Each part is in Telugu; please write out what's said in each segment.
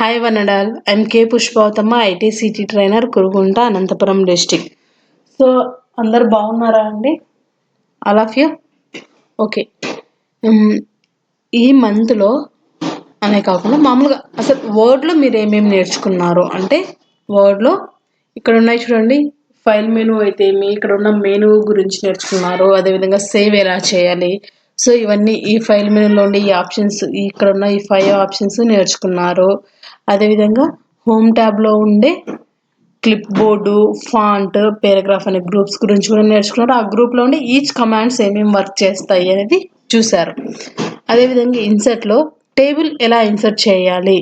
Hi Vanadal, I'm K Pushpavathama, ITCT trainer, Kurugunta, Anantapuram district. So అందరు బాగున్నారా అండి? All of you okay. ఈ మంత్లో అనే కాకుండా మామూలుగా అసలు వర్డ్లో మీరు ఏమేమి నేర్చుకున్నారు అంటే వర్డ్లో ఇక్కడ ఉన్నాయి చూడండి. ఫైల్ మెనూ అయితే ఇక్కడ ఉన్న మెనూ గురించి నేర్చుకున్నారు, అదేవిధంగా సేవ్ ఎలా చేయాలి. సో ఇవన్నీ ఈ ఫైల్ మెనూలో ఉండే ఈ ఆప్షన్స్, ఇక్కడ ఉన్న ఈ 5 ఆప్షన్స్ నేర్చుకున్నారు. అదేవిధంగా హోమ్ ట్యాబ్లో ఉండే క్లిప్ బోర్డు, ఫాంట్, పారాగ్రాఫ్ అనే గ్రూప్స్ గురించి కూడా నేర్చుకున్నారు. ఆ గ్రూప్లో ఉండే ఈచ్ కమాండ్స్ ఏమేమి వర్క్ చేస్తాయి అనేది చూశారు. అదేవిధంగా ఇన్సర్ట్లో టేబుల్ ఎలా ఇన్సర్ట్ చేయాలి,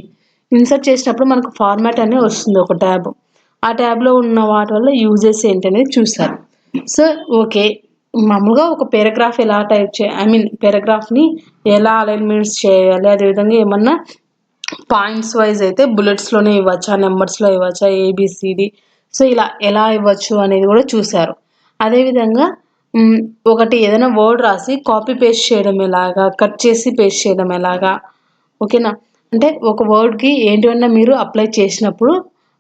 ఇన్సర్ట్ చేసినప్పుడు మనకు ఫార్మాట్ అనేది వస్తుంది ఒక ట్యాబ్. ఆ ట్యాబ్లో ఉన్న వాటి వల్ల యూజెస్ ఏంటనేది చూశారు. సో ఓకే, మామూలుగా ఒక పారాగ్రాఫ్ ఎలా టైప్ పారాగ్రాఫ్ని ఎలా అలైన్మెంట్స్ చేయాలి, అదేవిధంగా ఏమన్నా పాయింట్స్ వైజ్ అయితే బుల్లెట్స్లోనే ఇవ్వచ్చా, నెంబర్స్లో ఇవ్వచ్చా, ఏబిసిడి, సో ఇలా ఎలా ఇవ్వచ్చు అనేది కూడా చూశారు. అదేవిధంగా ఒకటి ఏదైనా వర్డ్ రాసి కాపీ పేస్ట్ చేయడం ఎలాగా, కట్ చేసి పేస్ట్ చేయడం ఎలాగా, ఓకేనా. అంటే ఒక వర్డ్కి ఏంటివన్నా మీరు అప్లై చేసినప్పుడు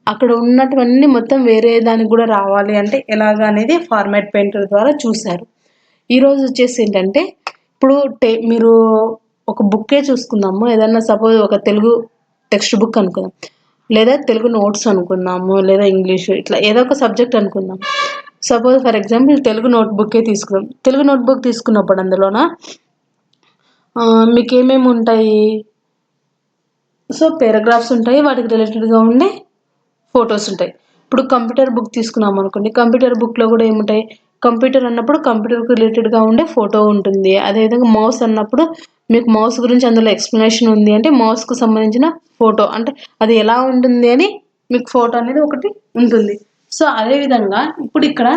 అక్కడ ఉన్నటువన్నీ మొత్తం వేరే దానికి కూడా రావాలి అంటే ఎలాగా అనేది ఫార్మాట్ పెయింటర్ ద్వారా చూశారు. ఈరోజు వచ్చేసి ఏంటంటే ఇప్పుడు మీరు ఒక బుక్కే చూసుకుందాము. ఏదన్నా సపోజ్ ఒక తెలుగు టెక్స్ట్ బుక్ అనుకుందాం, లేదా తెలుగు నోట్స్ అనుకుందాము, లేదా ఇంగ్లీషు, ఇట్లా ఏదో ఒక సబ్జెక్ట్ అనుకుందాం. సపోజ్ ఫర్ ఎగ్జాంపుల్ తెలుగు నోట్బుక్కే తీసుకుందాం. తెలుగు నోట్బుక్ తీసుకున్నప్పుడు అందులోన మీకు ఏమేమి ఉంటాయి, సో పారాగ్రాఫ్స్ ఉంటాయి, వాటికి రిలేటెడ్గా ఉండే ఫొటోస్ ఉంటాయి. ఇప్పుడు కంప్యూటర్ బుక్ తీసుకున్నాం అనుకోండి, కంప్యూటర్ బుక్లో కూడా ఏముంటాయి, కంప్యూటర్ అన్నప్పుడు కంప్యూటర్కి రిలేటెడ్గా ఉండే ఫోటో ఉంటుంది. అదేవిధంగా మౌస్ అన్నప్పుడు మీకు మౌస్ గురించి అందులో ఎక్స్ప్లెనేషన్ ఉంది అంటే మౌస్కు సంబంధించిన ఫోటో, అంటే అది ఎలా ఉంటుంది అని మీకు ఫోటో అనేది ఒకటి ఉంటుంది. సో అదేవిధంగా ఇప్పుడు ఇక్కడ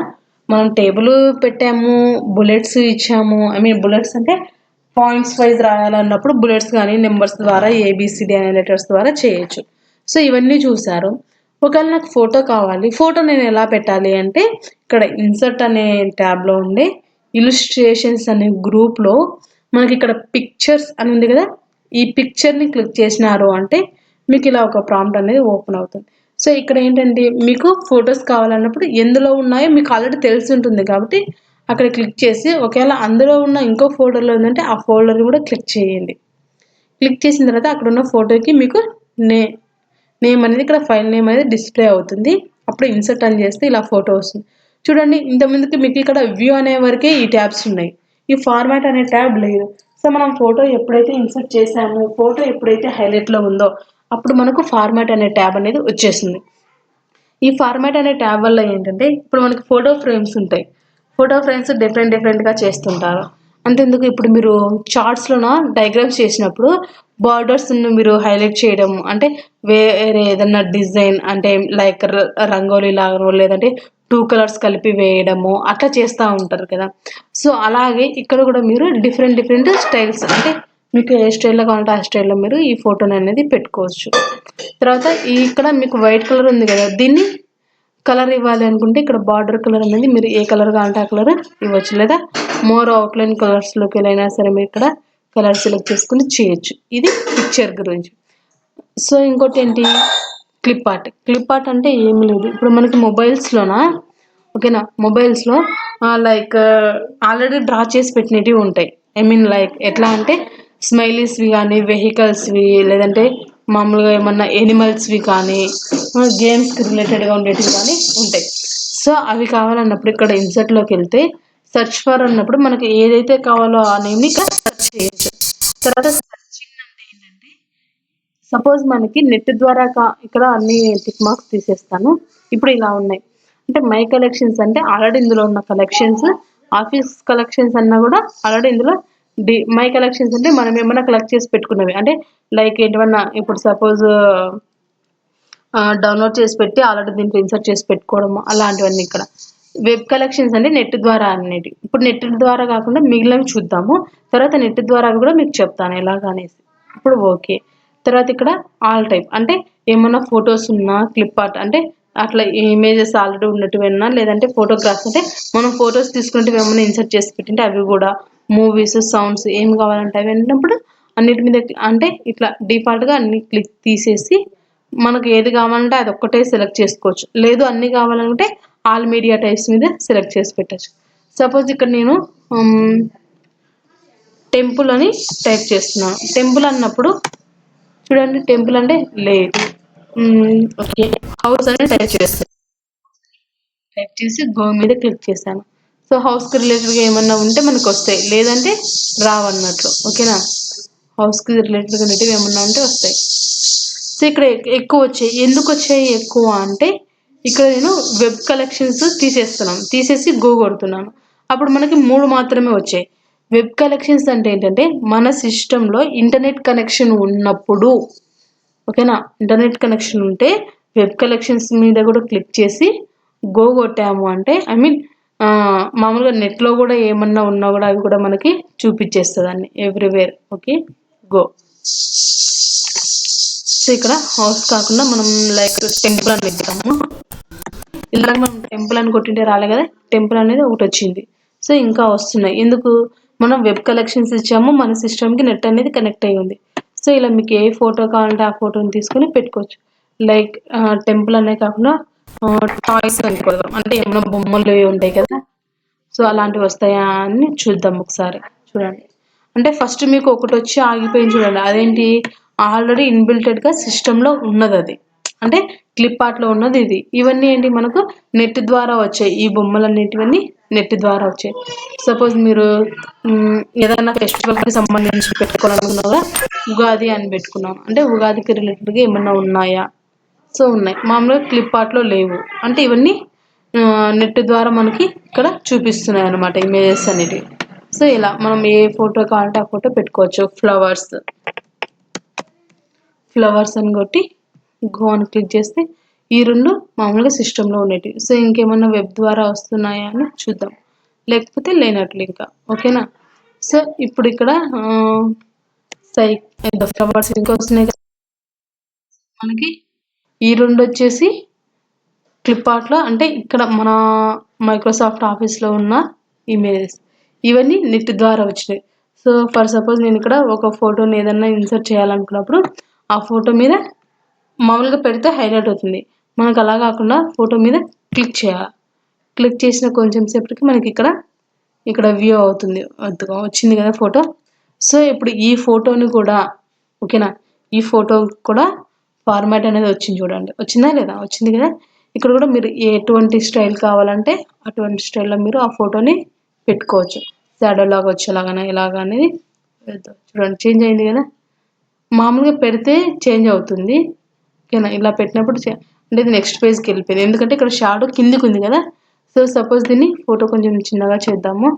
మనం టేబుల్ పెట్టాము, బుల్లెట్స్ ఇచ్చాము. బుల్లెట్స్ అంటే పాయింట్స్ వైజ్ రాయాలన్నప్పుడు బుల్లెట్స్ కానీ నెంబర్స్ ద్వారా ఏబిసిడి అనే లెటర్స్ ద్వారా చేయొచ్చు. సో ఇవన్నీ చూశారు. ఒకవేళ నాకు ఫోటో కావాలి, ఫోటో నేను ఎలా పెట్టాలి అంటే ఇక్కడ ఇన్సర్ట్ అనే ట్యాబ్లో ఉండే ఇలుస్ట్రేషన్స్ అనే గ్రూప్లో మనకి ఇక్కడ పిక్చర్స్ అని ఉంది కదా, ఈ పిక్చర్ని క్లిక్ చేసినారు అంటే మీకు ఇలా ఒక ప్రాంప్ట్ అనేది ఓపెన్ అవుతుంది. సో ఇక్కడ ఏంటంటే మీకు ఫొటోస్ కావాలన్నప్పుడు ఎందులో ఉన్నాయో మీకు ఆల్రెడీ తెలిసి ఉంటుంది కాబట్టి అక్కడ క్లిక్ చేసి, ఒకవేళ అందులో ఉన్న ఇంకో ఫోల్డర్లో ఉందంటే ఆ ఫోల్డర్ని కూడా క్లిక్ చేయండి. క్లిక్ చేసిన తర్వాత అక్కడ ఉన్న ఫోటోకి మీకు నేమ్ అనేది ఇక్కడ ఫైల్ నేమ్ అనేది డిస్ప్లే అవుతుంది. అప్పుడు ఇన్సర్ట్ అని చేస్తే ఇలా ఫోటో వస్తుంది. చూడండి, ఇంతకుముందుకి మీకు ఇక్కడ వ్యూ అనే వరకే ఈ ట్యాబ్స్ ఉన్నాయి, ఈ ఫార్మాట్ అనే ట్యాబ్ లేదు. సో మనం ఫోటో ఎప్పుడైతే ఇన్సర్ట్ చేసామో, ఫోటో ఎప్పుడైతే హైలైట్లో ఉందో అప్పుడు మనకు ఫార్మాట్ అనే ట్యాబ్ అనేది వచ్చేసింది. ఈ ఫార్మాట్ అనే ట్యాబ్ వల్ల ఏంటంటే ఇప్పుడు మనకి ఫోటో ఫ్రేమ్స్ ఉంటాయి. ఫోటో ఫ్రేమ్స్ డిఫరెంట్గా చేస్తుంటారు. అంతెందుకు ఇప్పుడు మీరు చార్ట్స్లోన డయాగ్రామ్స్ చేసినప్పుడు బార్డర్స్ను మీరు హైలైట్ చేయడం అంటే వేరే ఏదన్నా డిజైన్ అంటే లైక్ రంగోలీ లాగానో లేదంటే 2 కలర్స్ కలిపి వేయడము అట్లా చేస్తూ ఉంటారు కదా. సో అలాగే ఇక్కడ కూడా మీరు డిఫరెంట్ స్టైల్స్ అంటే మీకు ఏ స్టైల్లో కావాలంటే ఆ స్టైల్లో మీరు ఈ ఫోటోని అనేది పెట్టుకోవచ్చు. తర్వాత ఇక్కడ మీకు వైట్ కలర్ ఉంది కదా, దీన్ని కలర్ ఇవ్వాలి అనుకుంటే ఇక్కడ బార్డర్ కలర్ అనేది మీరు ఏ కలర్ కావాలంటే ఆ కలర్ ఇవ్వచ్చు, లేదా మోర్ అవుట్లైన్ కలర్స్లోకి వెళ్ళైనా సరే మీరు ఇక్కడ కలర్ సెలెక్ట్ చేసుకుని చేయొచ్చు. ఇది పిక్చర్ గురించి. సో ఇంకోటి ఏంటి, క్లిప్ ఆర్ట్ అంటే ఏమి లేదు. ఇప్పుడు మనకి మొబైల్స్లోన ఓకేనా, మొబైల్స్లో లైక్ ఆల్రెడీ డ్రా చేసి పెట్టినవి ఉంటాయి. లైక్ ఎట్లా అంటే స్మైలీస్వి కానీ, వెహికల్స్వి, లేదంటే మామూలుగా ఏమన్నా ఎనిమల్స్వి కానీ, గేమ్స్కి రిలేటెడ్గా ఉండేటివి కానీ ఉంటాయి. సో అవి కావాలన్నప్పుడు ఇక్కడ ఇన్సర్ట్లోకి వెళ్తే సెర్చ్ ఫర్ అన్నప్పుడు మనకి ఏదైతే కావాలో ఆ నేమ్ని ఇక్కడ సెర్చ్ చేయొచ్చు. తర్వాత సెర్చింగ్ అంటే ఏంటంటే సపోజ్ మనకి నెట్ ద్వారా ఇక్కడ అన్ని టిక్ మార్క్స్ తీసేస్తాను. ఇప్పుడు ఇలా ఉన్నాయి అంటే మై కలెక్షన్స్ అంటే ఆల్రెడీ ఇందులో ఉన్న కలెక్షన్స్, ఆఫీస్ కలెక్షన్స్ అన్నా కూడా ఆల్రెడీ ఇందులో మై కలెక్షన్స్ అంటే మనం ఏమన్నా కలెక్ట్ చేసి పెట్టుకున్నవి అంటే లైక్ ఏంటన్నా ఇప్పుడు సపోజ్ డౌన్లోడ్ చేసి పెట్టి ఆల్రెడీ దీంట్లో ఇన్సర్ట్ చేసి పెట్టుకోవడము అలాంటివన్నీ. ఇక్కడ వెబ్ కలెక్షన్స్ అంటే నెట్ ద్వారా అనేవి. ఇప్పుడు నెట్ ద్వారా కాకుండా మిగిలినవి చూద్దాము, తర్వాత నెట్ ద్వారా కూడా మీకు చెప్తాను ఎలాగనేసి. ఇప్పుడు ఓకే. తర్వాత ఇక్కడ ఆల్ టైప్ అంటే ఏమన్నా ఫొటోస్ ఉన్నా, క్లిప్ ఆర్ట్ అంటే అట్లా ఇమేజెస్ ఆల్రెడీ ఉన్నట్టువన్నా, లేదంటే ఫోటోగ్రాఫ్స్ అంటే మనం ఫొటోస్ తీసుకుంటే ఏమన్నా ఇన్సర్ట్ చేసి పెట్టింటే అవి కూడా, మూవీస్, సౌండ్స్ ఏం కావాలంటే అవి అన్నప్పుడు అన్నిటి మీద అంటే ఇట్లా డిఫాల్ట్గా అన్ని క్లిక్ తీసేసి మనకు ఏది కావాలంటే అది ఒక్కటే సెలెక్ట్ చేసుకోవచ్చు. లేదు అన్నీ కావాలంటే ఆల్ మీడియా టైప్స్ మీద సెలెక్ట్ చేసి పెట్టచ్చు. సపోజ్ ఇక్కడ నేను టెంపుల్ అని టైప్ చేస్తున్నాను. టెంపుల్ అన్నప్పుడు చూడండి, టెంపుల్ అంటే లేదు, ఓకే, హౌస్ అని టైప్ చేస్తాను. టైప్ చేసి గో మీద క్లిక్ చేశాను. సో హౌస్కి రిలేటెడ్గా ఏమన్నా ఉంటే మనకు వస్తాయి, లేదంటే రావన్నట్లు. ఓకేనా, హౌస్కి రిలేటెడ్గా నెటివ్ ఏమన్నా ఉంటే వస్తాయి. సో ఇక్కడ ఎక్కువ వచ్చాయి. ఎందుకు వచ్చాయి ఎక్కువ అంటే ఇక్కడ నేను వెబ్ కలెక్షన్స్ తీసేస్తున్నాను, తీసేసి గో కొడుతున్నాను. అప్పుడు మనకి 3 మాత్రమే వచ్చాయి. వెబ్ కలెక్షన్స్ అంటే ఏంటంటే మన సిస్టంలో ఇంటర్నెట్ కనెక్షన్ ఉన్నప్పుడు, ఓకేనా, ఇంటర్నెట్ కనెక్షన్ ఉంటే వెబ్ కలెక్షన్స్ మీద కూడా క్లిక్ చేసి గో కొట్టాము అంటే మామూలుగా నెట్లో కూడా ఏమన్నా ఉన్నా కూడా అవి కూడా మనకి చూపించేస్తుంది అన్ని ఎవ్రీవేర్. Okay, go. సో ఇక్కడ హౌస్ కాకుండా మనం లైక్ టెంపుల్ అని పెడతాము. ఇలా మనం టెంపుల్ అని కొట్టింటే రాలే కదా, టెంపుల్ అనేది ఒకటి వచ్చింది. సో ఇంకా వస్తున్నాయి. ఎందుకు, మనం వెబ్ కలెక్షన్స్ ఇచ్చాము, మన సిస్టమ్కి నెట్ అనేది కనెక్ట్ అయ్యి ఉంది. సో ఇలా మీకు ఏ ఫోటో కావాలంటే ఆ ఫోటోని తీసుకొని పెట్టుకోవచ్చు. లైక్ టెంపుల్ అనే కాకుండా టాయ్స్ అనుకోదాం, అంటే ఏమైనా బొమ్మలు ఉంటాయి కదా, సో అలాంటివి వస్తాయా అని చూద్దాం ఒకసారి. చూడండి, అంటే ఫస్ట్ మీకు ఒకటి వచ్చి ఆగిపోయింది చూడండి, అదేంటి, ఆల్రెడీ ఇన్బిల్టెడ్గా సిస్టంలో ఉన్నది అది, అంటే క్లిప్ ఆర్ట్లో ఉన్నది ఇది. ఇవన్నీ ఏంటి, మనకు నెట్ ద్వారా వచ్చాయి. ఈ బొమ్మలన్నిటివన్నీ నెట్ ద్వారా వచ్చాయి. సపోజ్ మీరు ఏదైనా ఫెస్టివల్కి సంబంధించి పెట్టుకోవాలనుకున్నారా, ఉగాది అని పెట్టుకున్నాను అంటే ఉగాదికి రిలేటెడ్గా ఏమన్నా ఉన్నాయా, సో ఉన్నాయి. మామూలుగా క్లిప్ ఆర్ట్లో లేవు అంటే ఇవన్నీ నెట్ ద్వారా మనకి ఇక్కడ చూపిస్తున్నాయి అన్నమాట, ఇమేజెస్ అనేటివి. సో ఇలా మనం ఏ ఫోటో కావాలంటే ఆ ఫోటో పెట్టుకోవచ్చు. ఫ్లవర్స్ అని కొట్టి గో అని క్లిక్ చేస్తే ఈ 2 మామూలుగా సిస్టంలో ఉండేటివి. సో ఇంకేమన్నా వెబ్ ద్వారా వస్తున్నాయా అని చూద్దాం, లేకపోతే లేనట్లు ఇంకా. ఓకేనా, సో ఇప్పుడు ఇక్కడ ఫ్లవర్స్ ఇంకా వస్తున్నాయి కదా మనకి. ఈ 2 వచ్చేసి క్లిప్ ఆర్ట్లో, అంటే ఇక్కడ మన మైక్రోసాఫ్ట్ ఆఫీస్లో ఉన్న ఇమేజెస్, ఇవన్నీ నెట్ ద్వారా వచ్చినాయి. సో ఫర్ సపోజ్ నేను ఇక్కడ ఒక ఫోటోని ఏదన్నా ఇన్సర్ట్ చేయాలనుకున్నప్పుడు ఆ ఫోటో మీద మామూలుగా పెడితే హైలైట్ అవుతుంది. మనకు అలా కాకుండా ఫోటో మీద క్లిక్ చేయాలి. క్లిక్ చేసిన కొంచెం సేపటికి మనకి ఇక్కడ వ్యూ అవుతుంది, వచ్చింది కదా ఫోటో. సో ఇప్పుడు ఈ ఫోటోని కూడా, ఓకేనా, ఈ ఫోటో కూడా ఫార్మాట్ అనేది వచ్చింది చూడండి, వచ్చిందా లేదా, వచ్చింది కదా. ఇక్కడ కూడా మీరు ఎటువంటి స్టైల్ కావాలంటే అటువంటి స్టైల్లో మీరు ఆ ఫోటోని పెట్టుకోవచ్చు. షాడో లాగా వచ్చేలాగా ఇలాగా అనేది చూడండి, చేంజ్ అయింది కదా. మామూలుగా పెడితే చేంజ్ అవుతుంది, ఓకేనా. ఇలా పెట్టినప్పుడు అంటే ఇది నెక్స్ట్ పేజ్కి వెళ్ళిపోయింది, ఎందుకంటే ఇక్కడ షాడో కిందికి ఉంది కదా. సో సపోజ్ దీన్ని ఫోటో కొంచెం చిన్నగా చేద్దాము,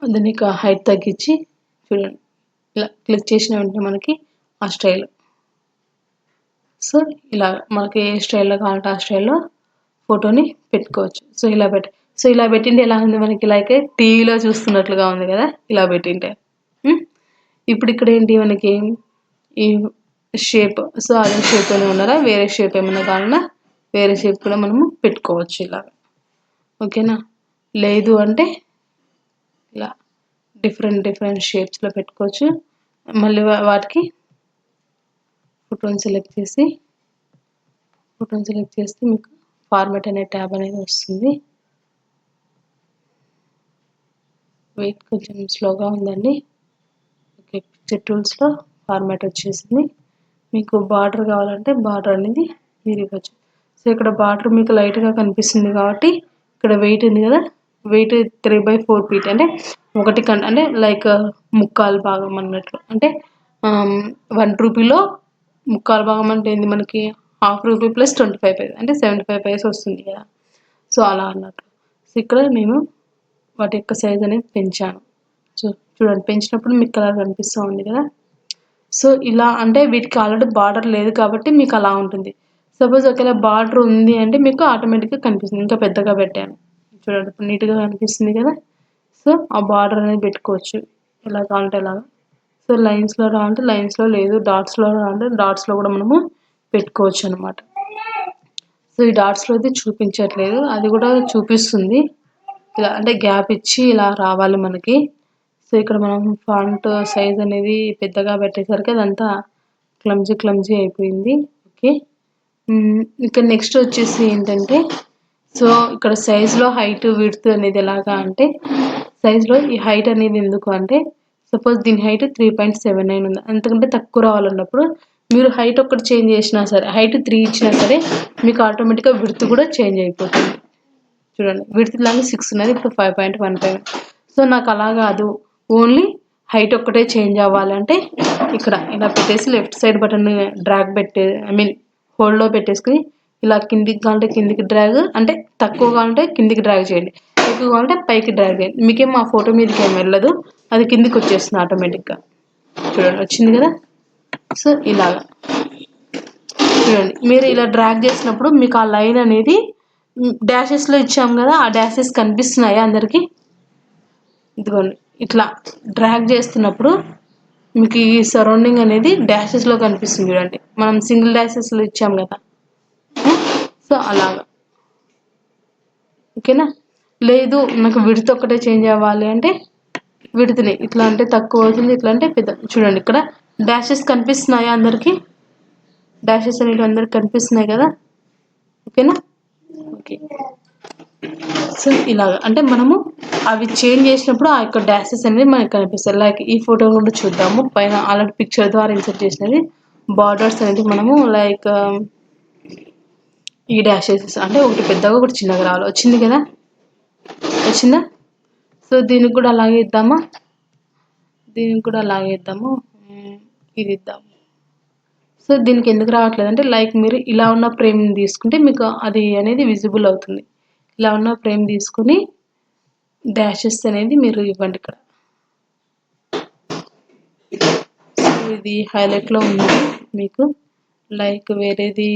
దీన్ని హైట్ తగ్గించి చూడండి, ఇలా క్లిక్ చేసిన వెంటనే మనకి ఆ స్టైల్. సో ఇలా మనకి ఏ స్టైల్లో కావాలంటే ఆ స్టైల్లో ఫోటోని పెట్టుకోవచ్చు. సో ఇలా పెట్టింటే ఎలా ఉంది, మనకి లైక్ టీవీలో చూస్తున్నట్లుగా ఉంది కదా ఇలా పెట్టింటే. ఇప్పుడు ఇక్కడ ఏంటి మనకి ఈ షేప్, సో అదే షేప్లోనే ఉండాలా, వేరే షేప్ ఏమైనా కావాలన్నా వేరే షేప్ కూడా మనము పెట్టుకోవచ్చు ఇలాగ. ఓకేనా, లేదు అంటే ఇలా డిఫరెంట్ షేప్స్లో పెట్టుకోవచ్చు. మళ్ళీ వాటికి ఫోటోని సెలెక్ట్ చేస్తే మీకు ఫార్మాట్ అనే ట్యాబ్ అనేది వస్తుంది. వెయిట్, కొంచెం స్లోగా ఉందండి. ఓకే, పిక్చర్ టూల్స్లో ఫార్మాట్ వచ్చేసింది. మీకు బార్డర్ కావాలంటే బార్డర్ అనేది మీరు ఇవ్వచ్చు. సో ఇక్కడ బార్డర్ మీకు లైట్గా కనిపిస్తుంది కాబట్టి ఇక్కడ వెయిట్ ఉంది కదా, వెయిట్ 3/4 ఫీట్, అంటే అంటే లైక్ ముక్కాలు భాగం అన్నట్లు. అంటే 1 రూపీలో ముక్కాలు భాగం అంటే ఏంది, మనకి ½ రూపీ + 25 పైసే అంటే 75 పైసే వస్తుంది కదా. సో అలా అన్నట్టు. సో ఇక్కడ నేను వాటి యొక్క సైజ్ అనేది పెంచాను. సో చూడండి, పెంచినప్పుడు మీకు కలర్ కనిపిస్తూ ఉంది కదా. సో ఇలా అంటే వీటికి ఆల్రెడీ బార్డర్ లేదు కాబట్టి మీకు అలా ఉంటుంది. సపోజ్ ఒకవేళ బార్డర్ ఉంది అంటే మీకు ఆటోమేటిక్గా కనిపిస్తుంది. ఇంకా పెద్దగా పెట్టాను చూడండి, ఇప్పుడు నీట్గా కనిపిస్తుంది కదా. సో ఆ బార్డర్ అనేది పెట్టుకోవచ్చు ఎలా కావాలంటే అలాగా. సో లైన్స్లో రావాలంటే లైన్స్లో, లేదు డాట్స్లో రావాలంటే డాట్స్లో కూడా మనము పెట్టుకోవచ్చు అనమాట. సో ఈ డాట్స్లో అయితే చూపించట్లేదు, అది కూడా చూపిస్తుంది. ఇలా అంటే గ్యాప్ ఇచ్చి ఇలా రావాలి మనకి. సో ఇక్కడ మనం ఫాంట్ సైజ్ అనేది పెద్దగా పెట్టేసరికి అదంతా క్లమ్జీ అయిపోయింది. ఓకే. ఇంకా నెక్స్ట్ వచ్చేసి ఏంటంటే, సో ఇక్కడ సైజ్లో హైట్ విడ్త్ అనేది ఎలాగా అంటే, సైజ్లో ఈ హైట్ అనేది ఎందుకు అంటే, సపోజ్ దీని హైట్ 3.79 ఉంది. అంతకంటే తక్కువ రావాలన్నప్పుడు మీరు హైట్ ఒక్కటి చేంజ్ చేసినా సరే, హైట్ 3 ఇచ్చినా సరే మీకు ఆటోమేటిక్గా విడ్త్ కూడా చేంజ్ అయిపోతుంది. చూడండి, విడ్త్ లాగా 6 ఉన్నది, ఇప్పుడు 5.15. సో నాకు అలా కాదు, ఓన్లీ హైట్ ఒక్కటే చేంజ్ అవ్వాలంటే ఇక్కడ ఇలా పెట్టేసి లెఫ్ట్ సైడ్ బటన్ డ్రాగ్ హోల్డ్లో పెట్టేసుకుని ఇలా కిందికి కావాలంటే కిందికి డ్రాగ్, అంటే తక్కువ కావాలంటే కిందికి డ్రాగ్ చేయండి, ఎక్కువ కావాలంటే పైకి డ్రాగ్ చేయండి. మీకేం ఆ ఫోటో మీదకి ఏం వెళ్ళదు, అది కిందికి వచ్చేస్తుంది ఆటోమేటిక్గా. చూడండి, వచ్చింది కదా. సో ఇలాగా చూడండి, మీరు ఇలా డ్రాగ్ చేసినప్పుడు మీకు ఆ లైన్ అనేది డాషెస్లో ఇచ్చాం కదా, ఆ డాషెస్ కనిపిస్తున్నాయా అందరికీ? ఇదిగోండి, ఇట్లా డ్రాగ్ చేస్తున్నప్పుడు మీకు ఈ సరౌండింగ్ అనేది డాషెస్లో కనిపిస్తుంది. చూడండి, మనం సింగిల్ డాషెస్లో ఇచ్చాం కదా. సో అలాగా, ఓకేనా. లేదు నాకు విడ్త్ ఒక్కటే చేంజ్ అవ్వాలి అంటే విడ్త్ని ఇట్లా అంటే తక్కువ అవుతుంది, ఇట్లా అంటే పెద్ద. చూడండి, ఇక్కడ డాషెస్ కనిపిస్తున్నాయా అందరికీ? డాషెస్ అనేవి అందరికి కనిపిస్తున్నాయి కదా. ఓకేనా. ఓకే. సో ఇలాగా అంటే మనము అవి చేంజ్ చేసినప్పుడు ఆ యొక్క డాషెస్ అనేది మనకు కనిపిస్తాయి. లైక్ ఈ ఫోటో కూడా చూద్దాము. పైన ఆల్రెడీ పిక్చర్ ద్వారా ఇన్సర్ట్ చేసినది బార్డర్స్ అనేది మనము లైక్ ఈ డాషెస్ అంటే ఒకటి పెద్దగా ఒకటి చిన్నగా రావాలి. వచ్చింది కదా, వచ్చిందా? సో దీనికి కూడా అలాగే ఇద్దామా, ఇది ఇద్దాము. సో దీనికి ఎందుకు రావట్లేదు అంటే, లైక్ మీరు ఇలా ఉన్న ఫ్రేమ్ తీసుకుంటే మీకు అది అనేది విజిబుల్ అవుతుంది. ఇలా ఉన్న ఫ్రేమ్ తీసుకుని డాషెస్ అనేది మీరు ఇవ్వండి ఇక్కడ. సో ఇది హైలైట్లో ఉంది మీకు, లైక్ వేరేది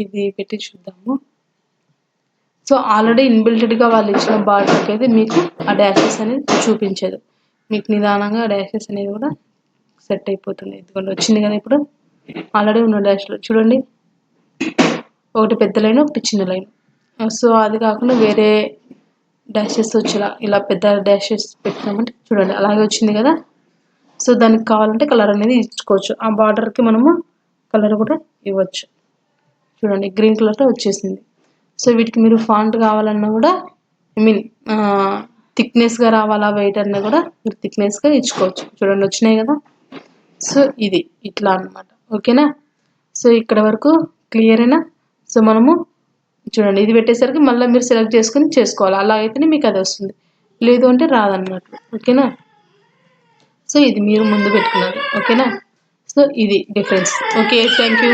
ఇది పెట్టి చూద్దాము. సో ఆల్రెడీ ఇన్బిల్టెడ్గా వాళ్ళు ఇచ్చిన బార్డర్కి అయితే మీకు ఆ డాషెస్ అనేది చూపించదు, మీకు నిదానంగా ఆ డాషెస్ అనేది కూడా సెట్ అయిపోతుంది. ఎందుకంటే వచ్చింది కదా ఇప్పుడు ఆల్రెడీ ఉన్న డాష్లో చూడండి, ఒకటి పెద్ద లైన్ ఒకటి చిన్న లైన్. సో అది కాకుండా వేరే డాషెస్ వచ్చేలా ఇలా పెద్ద డాషెస్ పెట్టినామంటే చూడండి అలాగే వచ్చింది కదా. సో దానికి కావాలంటే కలర్ అనేది ఇచ్చుకోవచ్చు, ఆ బార్డర్కి మనము కలర్ కూడా ఇవ్వచ్చు. చూడండి, గ్రీన్ కలర్తో వచ్చేసింది. సో వీటికి మీరు ఫాంట్ కావాలన్నా కూడా థిక్నెస్గా రావాలా వెయిట్ అన్నా కూడా మీరు థిక్నెస్గా ఇచ్చుకోవచ్చు. చూడండి వచ్చినాయి కదా. సో ఇది ఇట్లా అనమాట. ఓకేనా. సో ఇక్కడ వరకు క్లియరేనా. సో మనము చూడండి, ఇది పెట్టేసరికి మళ్ళీ మీరు సెలెక్ట్ చేసుకుని చేసుకోవాలి, అలా అయితేనే మీకు అది వస్తుంది, లేదు అంటే రాదన్నమాట. ఓకేనా. సో ఇది మీరు ముందు పెట్టుకున్నది. ఓకేనా. సో ఇది డిఫరెన్స్. Okay, thank you.